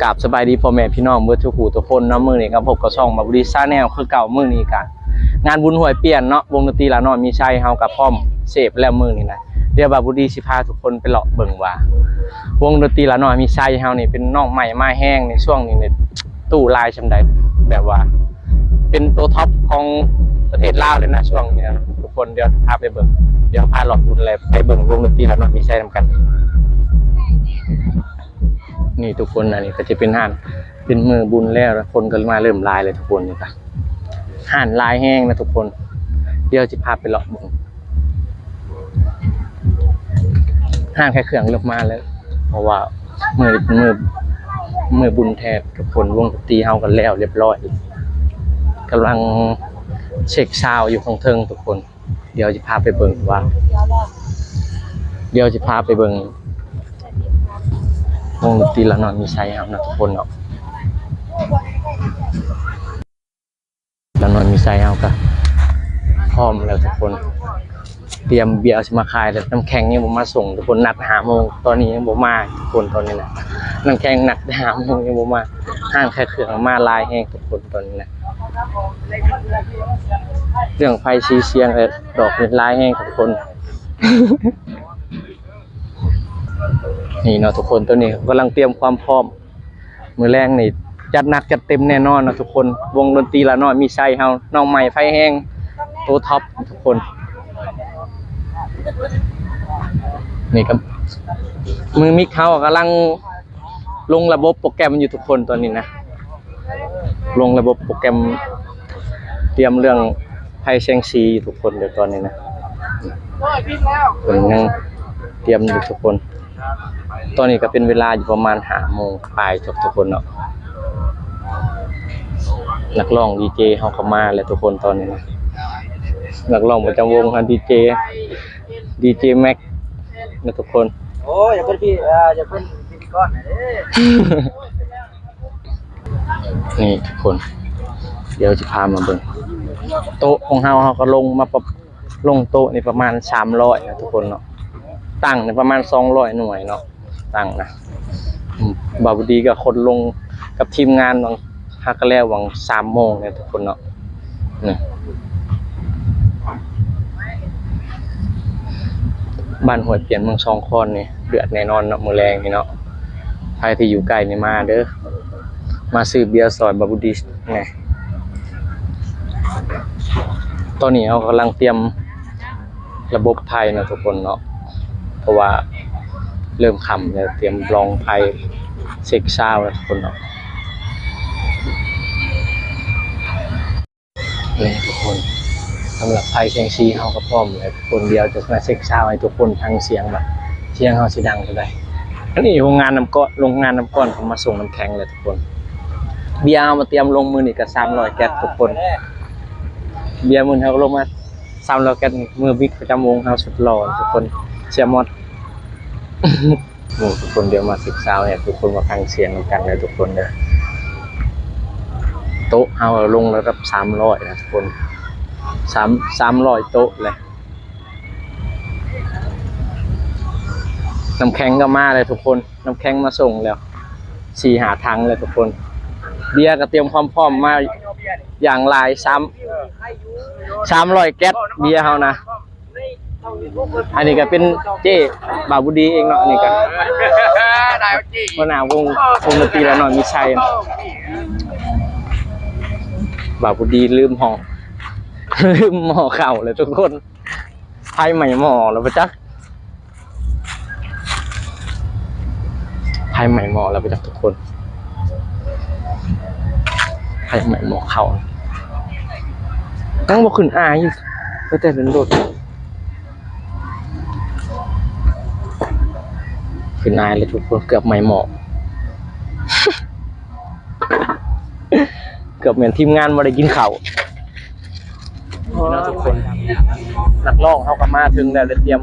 กราบสบายดีพ่อแม่พี่น้องเมื่อทุกผู้ทุกคนเนาะมื้อนี้ครับพบกับช่องมาบุรีซาแนลคือเก่ามื้อนี้กันงานบุญหวยเปลี่ยนเนาะวงดนตรีละน้อยมีชัยเฮากับพร้อมเสพแล้วมื้อนี้นะเดี๋ยวบาบุรีสิพาทุกคนไปเลาะเบิ่งว่าวงดนตรีละน้อยมีชัยเฮานี่เป็นน้องใหม่มาแห้งในช่วงนี้เนี่ยตู้ลายชำใดแบบว่าเป็นตัวท็อปของประเทศลาวเลยนะช่วงนี้ทุกคนเดี๋ยวพาไปเบิ่งเดี๋ยวพาเลาะบุญเลยไปเบิ่งวงดนตรีละน้อยมีชัยนำกันนี่ทุกคนนะนี่ก็จะเป็นห้านเป็นมือบุญแล้วคนก็มาเริ่มลายเลยทุกคนนี่ค่ะห้านลายแห้งนะทุกคนเดี๋ยวจะพาไปเลาะบุญห้านแค่เครื่องเริ่มมาแล้วเพราะว่ามือบุญแทบทุกคนวงดนตรีเฮากันแล้วเรียบร้อยกำลังเช็คซาวอยู่ของเทิงทุกคนเดี๋ยวจะพาไปเบิ่งว่าเดี๋ยวจะพาไปเบิ่งวงดนตรีละน้อยมีชัยครับนะทุกคนเนาะละน้อยมีชัยเอาก็พร้อมแล้วทุกคนเตรียมเบียร์มาขายแต่น้ำแข็งยังบ่มาส่งทุกคนนัด5 โมงตอนนี้ยังบ่มาทุกคนตอนนี้นะน้ำแข็งนัด5 โมงยังบ่มาห้างแค่เครื่องมาลายแห้งทุกคนตอนนี้นะเรื่องไฟชีเสียงดอกเป็นลายแห้งทุกคนนี่เนาะทุกคนตัวนี้กำลังเตรียมความพร้อมมือแรงนี่จัดหนักจัดเต็มแน่นอนนะทุกคนวงดนตรีละน้อยมีชัยเฮาน้องใหม่ไฟแห้งตัวท็อปทุกคนนี่ครับมือมิกเฮากำลังลงระบบโปรแกรมอยู่ทุกคนตอนนี้นะลงระบบโปรแกรมเตรียมเรื่องไฟแสงสีทุกคนเดี๋ยวตอนนี้นะยังเตรียมอยู่ทุกคนตอนนี้ก็เป็นเวลาอยู่ประมาณ5 โมงปลายทุกคนเนาะนักร้องดีเจเขาเข้ามาแล้วทุกคนตอนนี้นะนักร้องประจำวงดีเจแม็กนะทุกคนโอ้อย่าเป็นพี่อย่าเป็นพิธีกรนี่ทุกคนเดี๋ยวจะพามาเบิ่งโต๊ะของเขาก็ลงมาลงโต๊ะนี่ประมาณ300นะทุกคนเนาะตั้งในประมาณ200 หน่วยเนาะตั้งนะบาบุดีกับคนลงกับทีมงานวังฮักแล้ววัง3 โมงเนี่ยทุกคนเนาะนี่บ้านห้วยเปลี่ยนเมือง2 คอนนี่เดือดแน่นอนเนาะมื้อแรงนี่เนาะใครที่อยู่ใกล้นี่มาเด้อมาซื้อเบียร์ซอยบาบุดีไงตอนนี้เขากำลังเตรียมระบบไทยนะทุกคนเนาะเพราะว่าเริ่มค่ำแล้วเตรียมลองไฟเช็คซาวด์แล้วทุกคนเนาะนี่ทุกคนสำหรับไฟแสงสีเขาก็พร้อมเลยคนเดียวจะมาเช็คซาวด์ให้ทุกคนทั้งเสียงแบบเสียงเขาสิดังเท่าใดอันนี้โรงงานน้ำก้อนเขามาส่งน้ำแข็งเลยทุกคนเบียร์เอามาเตรียมลงมือนี่ก็300 แก๊สทุกคนเบียร์มือเขาลงมา300 แก๊สมือบิ๊กประจำวงเขาสุดหล่อทุกคนเชียร์มอดทุกคนเดี๋ยวมาศึกษาเนี่ยทุกคนมาฟังเสียงกันเลยทุกคนเด้อโต๊ะเอาลงแล้วรับ300นะทุกคน300โต๊ะเลยน้ำแข็งก็มาเลยทุกคนน้ำแข็งมาส่งแล้ว4-5 ถังเลยทุกคนเบียร์ก็เตรียมความพร้อมมาอย่างลาย300 แก๊สเบียร์เฮานะอันนี้ก็เป็นเจ๊บาบุดีเองเนาะอันนี้ก็หัวหน้าวงดนตรีละน้อยมีชัยบาบุดีลืมห่อเข่าเลยทุกคนไพ่ใหม่หม้อแล้วปะจ๊ะไพ่ใหม่หม้อแล้วปะจ๊ะทุกคนไพ่ใหม่หม้อเข่าต้องบอกขึ้นอายแต่เป็นรถคือนายเลยทุกคนเกือบไม่เหมาะ เกือบเหมือนทีมงานมาได้กินข้าวนะทุกคนนักร้องเขาก็มาถึงแล้วเตรียม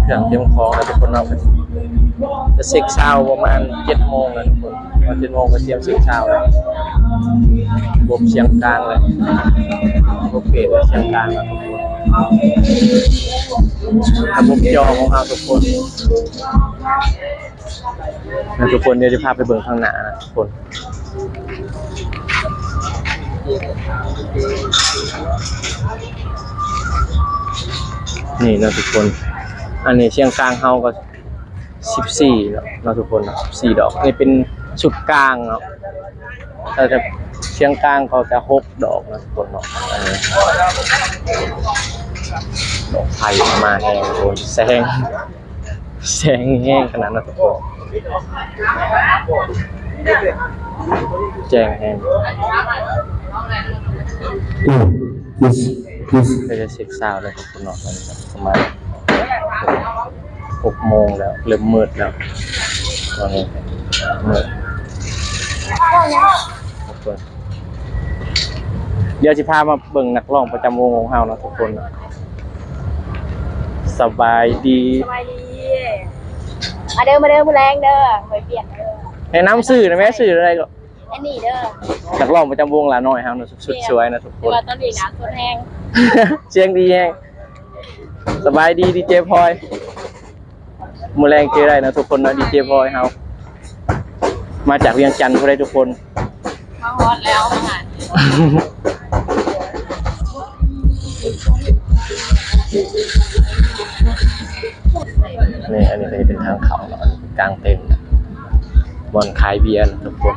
เครื่องเตรียมของแล้วทุกคนเอาไปจะเช็คซาวประมาณ7 โมงนะทุกคนพอ7 โมงก็เตรียมเช็คซาวแล้วบบเสียงกลางเลยบบเบสเสียงกลางนะทุกคน ระบบจอของเราทุกคนนะทุกคนเดี๋ยวจะพาไปเบิ่งข้างหน้านะทุกคนนี่นะทุกคนอันนี้เชียงกลางเฮาก็14เนาะนะทุกคน14ดอกนี่เป็นชุดกลางเนาะแต่จะเชียงกลางเขาจะ6ดอกนะทุกคนเนาะอันนี้ดอกไผ่มาแห้งโดนแซงแห้งขนาดนั้นทุกคนแจ้งแห้งก็จะเช็คซาวด์เลยทุกคนเนาะประมาณ6 โมงแล้วเริ่มมืดแล้วตอนนี้มืดทุกคนเดี๋ยวจะพามาเบิ่งนักร้องประจำวงของเฮานะทุกคนนะสบายดี สบายดีมาเด้อมือแรงเด้อหวยเปลี่ยนเด้อ ให้น้ำสื่อนะแม่สื่ออะไรก็ อันนี้เด้อ นักร้องประจำวงละน้อยเฮานะสุดสวยนะทุกค แต่ น ว่าตอนนี้น้ำสดแห้ง เสียงดีแฮงสบายดีดีเจพลอยมือแรงเจอได้นะทุกคนนะดีเจพลอยเฮามาจากเวียงจันทร์พวกได้ทุกคน มาฮอตแล้วมาหา นี่อันนี้เป็นทางเขาเนาะกลางเต็นท์บอนขายเบียร์นะทุกคน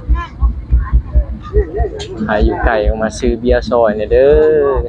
ขายอยู่ไกลออกมาซื้อเบียร์ซอยเนี่ยเด้อ